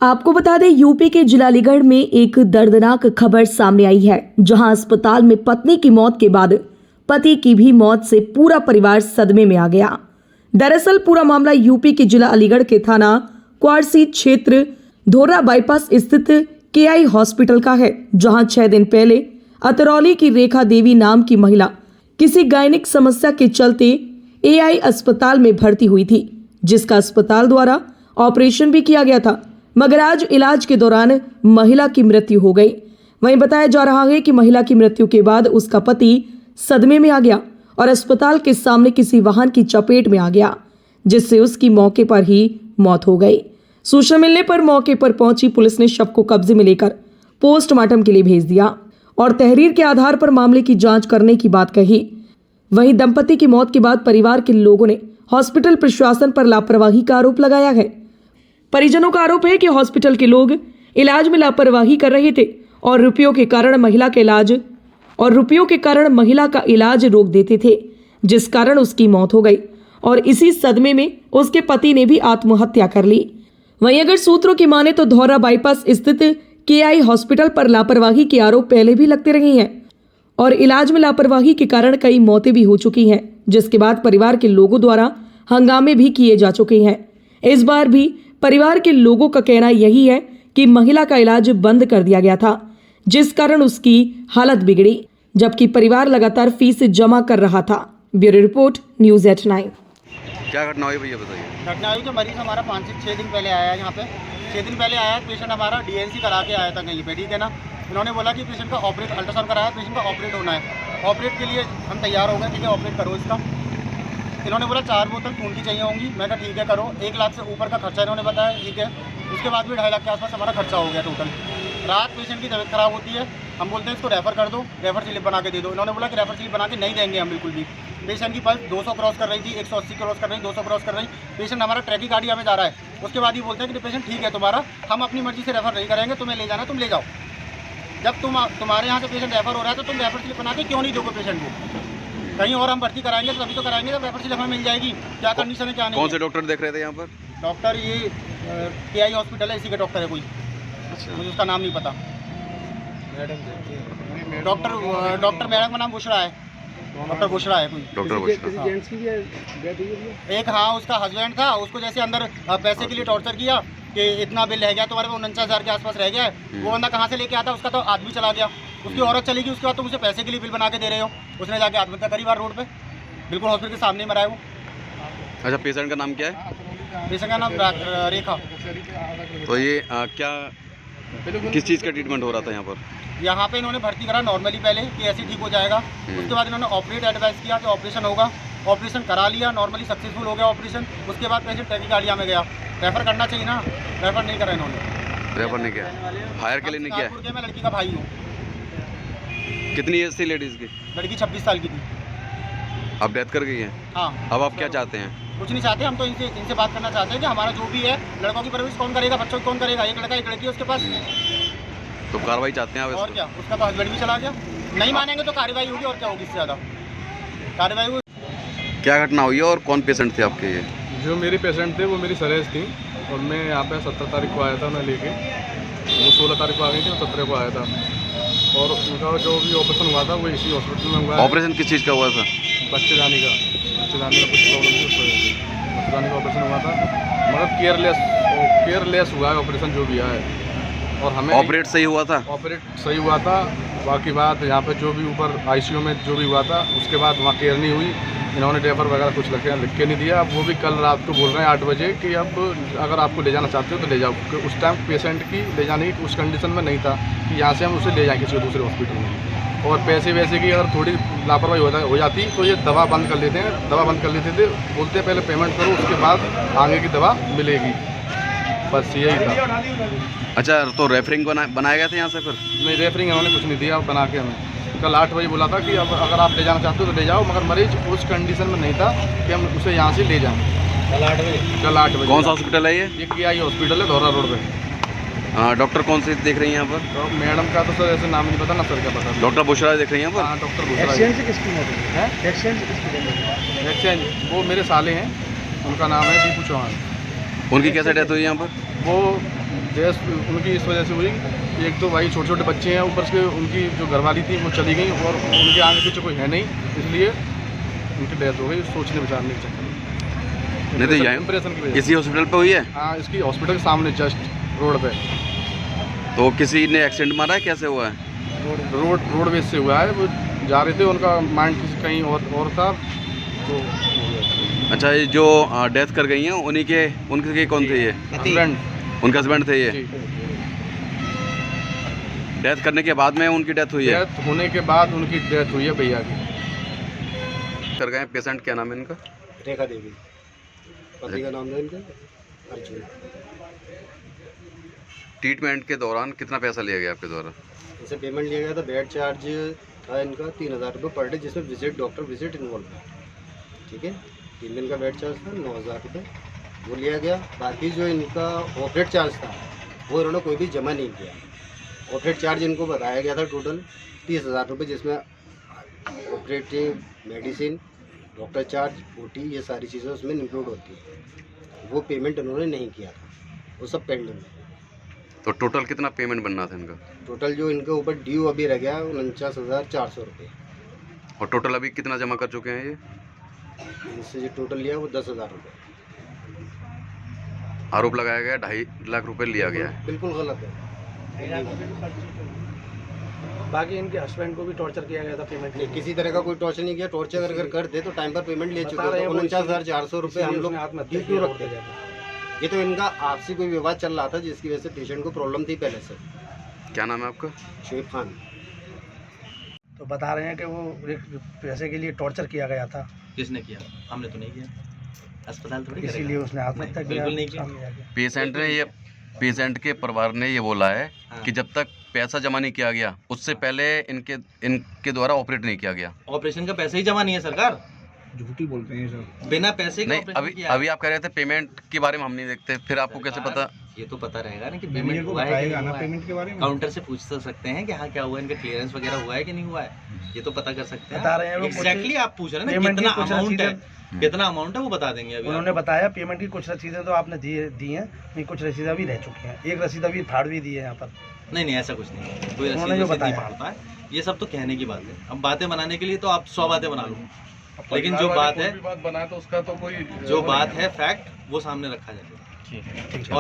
आपको बता दें, यूपी के जिला अलीगढ़ में एक दर्दनाक खबर सामने आई है, जहां अस्पताल में पत्नी की मौत के बाद पति की भी मौत से पूरा परिवार सदमे में आ गया। दरअसल पूरा मामला यूपी के जिला अलीगढ़ के थाना क्वारसी क्षेत्र धोरा बाईपास स्थित केआई हॉस्पिटल का है, जहां 6 दिन पहले अतरौली की रेखा देवी नाम की महिला किसी गायनिक समस्या के चलते एआई अस्पताल में भर्ती हुई थी, जिसका अस्पताल द्वारा ऑपरेशन भी किया गया था, मगर आज इलाज के दौरान महिला की मृत्यु हो गई। वहीं बताया जा रहा है कि महिला की मृत्यु के बाद उसका पति सदमे में आ गया और अस्पताल के सामने किसी वाहन की चपेट में आ गया, जिससे उसकी मौके पर ही मौत हो गई। सूचना मिलने पर मौके पर पहुंची पुलिस ने शव को कब्जे में लेकर पोस्टमार्टम के लिए भेज दिया और तहरीर के आधार पर मामले की जांच करने की बात कही। वहीं दंपति की मौत के बाद परिवार के लोगों ने हॉस्पिटल प्रशासन पर लापरवाही का आरोप लगाया है। परिजनों का आरोप है कि हॉस्पिटल के लोग इलाज में लापरवाही कर रहे थे और रुपयों के कारण महिला का इलाज रोक देते थे, जिस कारण उसकी मौत हो गई और इसी सदमे में उसके पति ने भी आत्महत्या कर ली। वहीं अगर सूत्रों की माने तो धौरा बाईपास स्थित केआई हॉस्पिटल पर लापरवाही के आरोप पहले भी लगते रहे हैं और इलाज में लापरवाही के कारण कई मौतें भी हो चुकी हैं, जिसके बाद परिवार के लोगों द्वारा हंगामे भी किए जा चुके हैं। इस बार भी परिवार के लोगों का कहना यही है कि महिला का इलाज बंद कर दिया गया था, जिस कारण उसकी हालत बिगड़ी, जबकि परिवार लगातार फीस जमा कर रहा था। Bureau report, news 8/9। क्या घटना हुई भैया बताइए। घटना हुई तो मरीज हमारा 5 से 6 दिन पहले आया है। यहाँ पे 6 दिन पहले आया पेशेंट हमारा डीएनसी करा के आया था कहीं पे, ठीक है ना। इन्होंने बोला कि पेशेंट का ऑपरेट अल्ट्रासाउंड कराया, पेशेंट का ऑपरेट होना है। ऑपरेट के लिए हम तैयार हो गए, ठीक है ऑपरेट करो इसका। इन्होंने बोला 4 बोतल खून की चाहिए होंगी। मैं कहा ठीक है करो। 1 लाख से ऊपर का खर्चा इन्होंने बताया, ठीक है। उसके बाद भी 2.5 लाख के आसपास हमारा खर्चा हो गया टोटल। रात पेशेंट की तबीयत खराब होती है, हम बोलते हैं इसको रेफ़र कर दो, रेफ़र स्लिप बना के दे दो। इन्होंने बोला कि रेफ़र स्लिप बना के नहीं देंगे हम बिल्कुल भी। पेशेंट की पल्स 200 क्रॉस कर रही थी, 180 क्रॉस कर रही, 200 क्रॉस कर रही। पेशेंट हमारा ट्रैकी गाड़ी हमें जा रहा है। उसके बाद ही बोलते हैं कि पेशेंट ठीक है तुम्हारा, हम अपनी मर्जी से रेफ़र नहीं करेंगे, तुम्हें ले जाना तुम ले जाओ। जब तुम्हारे यहाँ से पेशेंट रेफ़र हो रहा है तो तुम रेफ़र स्लिप बना के क्यों नहीं दोगे पेशेंट को? कहीं और हम भर्ती कराएंगे तो तभी तो कराएंगे जब रेफ़र स्लिप हमें मिल जाएगी। क्या कंडीशन है क्या नहीं। कौन से डॉक्टर देख रहे थे यहाँ पर? डॉक्टर ये केआई हॉस्पिटल है, इसी का डॉक्टर है कोई। अच्छा, मुझे उसका नाम नहीं पता। डॉक्टर मैडम का नाम बुशरा है, डॉक्टर बुशरा है कोई। डॉक्टर बुशरा। एक हाँ उसका हस्बैंड था, उसको जैसे अंदर पैसे के लिए टॉर्चर किया कि इतना बिल रह गया तुम्हारे को, 49,000 के आसपास रह गया है। वो बंदा कहाँ से लेके आता, उसका तो आदमी चला गया, उसकी औरत चली गई। उसके बाद तो मुझे पैसे के लिए बिल बना के दे रहे हो। उसने जाके आत्महत्या करी बार रोड पे, बिल्कुल हॉस्पिटल के सामने मरा है वो। अच्छा, पेशेंट का नाम क्या है? पेशेंट का नाम रेखा। तो ये क्या किस चीज़ का ट्रीटमेंट हो रहा था यहाँ पर? यहाँ पे इन्होंने भर्ती करा नॉर्मली पहले कि ऐसे ठीक हो जाएगा। उसके बाद इन्होंने ऑपरेट एडवाइस किया कि ऑपरेशन होगा। ऑपरेशन करा लिया, नॉर्मली सक्सेसफुल हो गया ऑपरेशन। उसके बाद पेशेंट ट्रैकी गाड़िया में गया। रेफ़र करना चाहिए ना, रेफ़र नहीं करा इन्होंने। रेफर नहीं किया, हायर के लिए नहीं किया? मैं लड़की का भाई हूँ। कितनी एज थी लेडीज़ की? लड़की 26 साल की थी। अब डेथ कर गई है। हाँ। अब आप क्या चाहते हैं? कुछ नहीं चाहते हम तो, इनसे बात करना चाहते हैं कि हमारा जो भी है, लड़कों की परवरिश कौन करेगा, बच्चों की कौन करेगा। एक लड़का एक लड़की है उसके पास। तो कार्रवाई चाहते हैं आप? और क्या, उसका तो हस्बैंड भी चला गया। नहीं मानेंगे तो कार्रवाई होगी, और क्या होगी इससे ज़्यादा कार्रवाई होगी। क्या घटना हुई है और कौन पेशेंट थे आपके? ये जो मेरे पेशेंट थे वो मेरी सरेज थी और मैं यहाँ पे 17 तारीख को आया था उन्हें लेके। वो 16 तारीख को आ गई थी, मैं 17 को आया था। और उनका जो भी ऑपरेशन हुआ था वो इसी हॉस्पिटल में हुआ है। ऑपरेशन किस चीज़ का हुआ था? बच्चेदानी का कुछ प्रॉब्लम थी, उस वजह से बच्चेदानी का ऑपरेशन हुआ था। मगर केयरलेस हुआ है ऑपरेशन जो भी है। और हमें ऑपरेट सही हुआ था? ऑपरेट सही हुआ था। बाकी बात यहाँ पे जो भी ऊपर आईसीयू में जो भी हुआ था, उसके बाद वहाँ केयर नहीं हुई। इन्होंने रेफर वगैरह कुछ लिख के नहीं दिया। अब वो भी कल रात को बोल रहे हैं 8 बजे कि अब अगर आपको ले जाना चाहते हो तो ले जाओ। क्योंकि उस टाइम पेशेंट की ले जाने की उस कंडीशन में नहीं था कि यहाँ से हम उसे ले जाएँ किसी दूसरे हॉस्पिटल में। और पैसे वैसे की अगर थोड़ी लापरवाही हो जाती तो ये दवा बंद कर लेते हैं। दवा बंद कर लेते थे, बोलते हैं पहले पेमेंट करो, उसके बाद आगे की दवा मिलेगी। बस यही था। अच्छा, तो रेफरिंग बनाया गया था यहाँ से? फिर नहीं, रेफरिंग इन्होंने कुछ नहीं दिया बना के हमें। कल 8 बजे बोला था कि अब अगर आप ले जाना चाहते हो तो ले जाओ, मगर मरीज उस कंडीशन में नहीं था कि हम उसे यहाँ से ले जाएं। कल 8 बजे। कौन सा हॉस्पिटल है ये? केआई हॉस्पिटल है, धौरा रोड पे। हाँ, डॉक्टर कौन से देख रही हैं यहाँ पर? तो मैडम का तो सर ऐसे नाम नहीं पता ना, सर क्या पता। डॉक्टर बुशरा देख रही हैं यहाँ पर? हाँ, डॉक्टर बुशरा। एक्सचेंज वो मेरे साले हैं, उनका नाम है दीपू चौहान। उनकी कैसे डेथ हुई यहाँ पर? वो डेथ उनकी इस वजह से हुई, एक तो भाई छोटे छोटे बच्चे हैं, ऊपर से उनकी जो घरवाली थी वो चली गई और उनके आगे पीछे कोई है नहीं, इसलिए उनकी डेथ हो गई सोचने विचारने के चक्कर में। नहीं तो यहाँ इंप्रेशन की वजह इसी हॉस्पिटल पे हुई है? से। हाँ, इसकी हॉस्पिटल के सामने जस्ट रोड पे। तो किसी ने एक्सीडेंट मारा है, कैसे हुआ है? रोडवेज से हुआ है, वो जा रहे थे, उनका माइंड किसी कहीं और था तो। अच्छा, ये जो डेथ कर गई हैं उनके कौन थे ये? हस्बैंड, उनके हस्बैंड थे ये? जी। डेथ करने के बाद में उनकी डेथ हुई है? डेथ होने के बाद उनकी डेथ हुई है भैया की। कर गए पेशेंट, क्या नाम है इनका? रेखा देवी, पति का नाम है इनका अर्जुन। ट्रीटमेंट के दौरान कितना पैसा लिया गया आपके द्वारा? इनसे पेमेंट लिया गया था, बेड चार्ज था इनका 3000 रुपये पर डे, जिसमें डॉक्टर विजिट इन्वॉल्व है। ठीक है, 3 दिन का बेड चार्ज था 9000 रुपये वो लिया गया। बाकी जो इनका ऑपरेट चार्ज था वो इन्होंने कोई भी जमा नहीं किया। ऑपरेट चार्ज इनको बताया गया था टोटल 30,000 रुपये, जिसमें operative, medicine, doctor charge, OT, ये सारी चीज़ें उसमें इंक्लूड होती है। वो पेमेंट उन्होंने नहीं किया था, वो सब पेंडिंग है। तो टोटल कितना पेमेंट बनना था इनका? टोटल जो इनके ऊपर ड्यू अभी रह गया 49,400 रुपये। और टोटल अभी कितना जमा कर चुके हैं ये? इससे जो टोटल लिया वो 10,000 रुपये। आरोप लगाया गया 2.5 लाख रुपए लिया गया है। बिल्कुल गलत है। बाकी इनके हस्बैंड को भी टॉर्चर किया गया था पेमेंट नहीं, किसी तरह का कोई टॉर्चर नहीं किया। टॉर्चर अगर करते तो टाइम पर पेमेंट ले चुके रहे थे। हैं वो 49,400 रुपये हम लोग आत्महत्या क्यों रखते हैं? ये तो इनका आपसी कोई विवाद चल रहा था, जिसकी वजह से पेशेंट को प्रॉब्लम थी पहले से। क्या नाम है आपका? शुएब खान। तो बता रहे हैं कि वो एक पैसे के लिए टॉर्चर किया गया था, किसने किया? हमने तो नहीं किया, अस्पताल थोड़ी इसीलिए करेगा। उसने आत्महत्या नहीं, किया। बिल्कुल नहीं किया। सामने आके। पेशेंट के परिवार ने ये बोला है हाँ। कि जब तक पैसा जमा नहीं किया गया उससे पहले इनके द्वारा ऑपरेट नहीं किया गया। ऑपरेशन का पैसा ही जमा नहीं है सरकार, झूठी बोलते हैं सर। बिना पैसे के नहीं, ऑपरेशन अभी किया। अभी आप कह रहे थे पेमेंट के बारे में हम नहीं देखते, फिर आपको कैसे पता? ये तो पता रहेगा ना कि पेमेंट हुआ है कि नहीं हुआ है। पेमेंट के बारे में काउंटर से पूछ तो सकते हैं कि हाँ क्या हुआ, इनका क्लियरेंस वगैरह हुआ है कि नहीं हुआ है, ये तो पता कर सकते हैं। बता रहे हैं वो एग्जैक्टली आप पूछ रहे हैं ना पेमेंट की कितना कुछ अमाउंट है, रसीदें- कितना अमाउंट है वो बता देंगे अभी। उन्होंने बताया पेमेंट की कुछ रसीदें तो आपने दी हैं, नहीं कुछ रसीदें भी रह चुकी हैं। एक रसीद अभी फाड़ भी दी है यहाँ पर। नहीं ऐसा कुछ नहीं है, कोई उन्होंने रसीद जो वसीद नहीं बताया। फाड़ता है, ये सब तो कहने की बात है। अब बातें बनाने के लिए तो आप 100 बातें बना लो, लेकिन परिवार जो वाले बात कोई है, भी बात बनाए तो उसका तो कोई जो बात है फैक्ट वो सामने रखा जाए। ठीक है।